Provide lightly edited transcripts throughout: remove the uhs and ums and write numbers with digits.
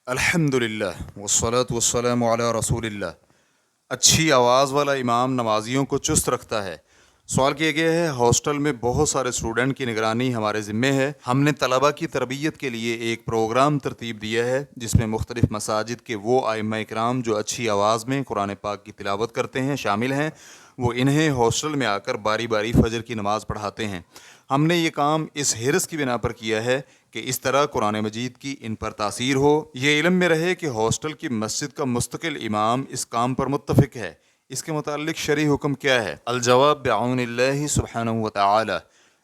الحمدللہ والصلاة والسلام علی رسول اللہ۔ اچھی آواز والا امام نمازیوں کو چست رکھتا ہے۔ سوال کیا گیا ہے، ہاسٹل میں بہت سارے اسٹوڈنٹ کی نگرانی ہمارے ذمے ہے۔ ہم نے طلبہ کی تربیت کے لیے ایک پروگرام ترتیب دیا ہے جس میں مختلف مساجد کے وہ ائمہ اکرام جو اچھی آواز میں قرآن پاک کی تلاوت کرتے ہیں شامل ہیں۔ وہ انہیں ہاسٹل میں آ کر باری باری فجر کی نماز پڑھاتے ہیں۔ ہم نے یہ کام اس حرص کی بنا پر کیا ہے کہ اس طرح قرآن مجید کی ان پر تاثیر ہو، یہ علم میں رہے کہ ہاسٹل کی مسجد کا مستقل امام اس کام پر متفق ہے۔ اس کے متعلق شرعی حکم کیا ہے؟ الجواب بعون اللہ سبحانہ وتعالی۔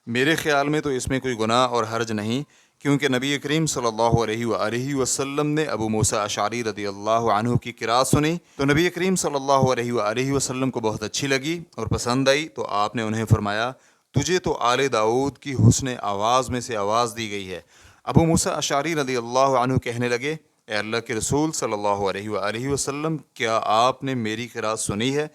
میرے خیال میں تو اس میں کوئی گناہ اور حرج نہیں، کیونکہ نبی کریم صلی اللہ علیہ وآلہ وسلم نے ابو موسیٰ اشعری رضی اللہ عنہ کی قرأت سنی تو نبی کریم صلی اللہ علیہ وآلہ وسلم کو بہت اچھی لگی اور پسند آئی، تو آپ نے انہیں فرمایا، تجھے تو آل داؤد کی حسن آواز میں سے آواز دی گئی ہے۔ ابو موسیٰ اشعری رضی اللہ عنہ کہنے لگے، اے اللہ کے رسول صلی اللہ علیہ وآلہ وسلم، کیا آپ نے میری قرأت سنی ہے؟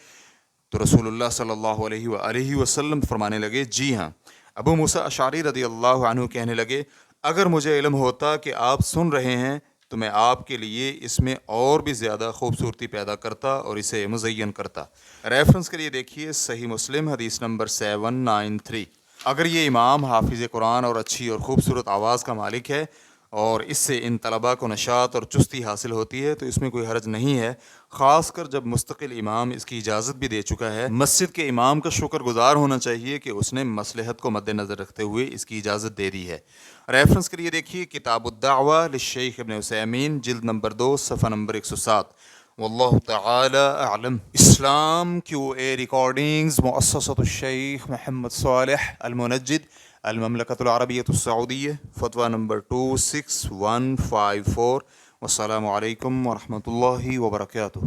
تو رسول اللہ صلی اللہ علیہ وآلہ وسلم فرمانے لگے، جی ہاں۔ ابو موسیٰ اشعری رضی اللہ عنہ کہنے لگے، اگر مجھے علم ہوتا کہ آپ سن رہے ہیں تو میں آپ کے لیے اس میں اور بھی زیادہ خوبصورتی پیدا کرتا اور اسے مزین کرتا۔ ریفرنس کے لیے دیکھیے صحیح مسلم حدیث نمبر 793۔ اگر یہ امام حافظ قرآن اور اچھی اور خوبصورت آواز کا مالک ہے اور اس سے ان طلباء کو نشاط اور چستی حاصل ہوتی ہے تو اس میں کوئی حرج نہیں ہے، خاص کر جب مستقل امام اس کی اجازت بھی دے چکا ہے۔ مسجد کے امام کا شکر گزار ہونا چاہیے کہ اس نے مصلحت کو مد نظر رکھتے ہوئے اس کی اجازت دے دی ہے۔ ریفرنس کے لیے دیکھیے کتاب الدعوہ للشیخ ابن عثیمین جلد نمبر 2 صفحہ نمبر 107۔ واللہ تعالی اعلم۔ اسلام کیو اے ریکارڈنگز مؤسسۃ الشیخ محمد صالح المنجد، المملکۃ العربیۃ السعودیہ، فتویٰ نمبر 26154۔ والسلام علیکم ورحمۃ اللہ وبرکاتہ۔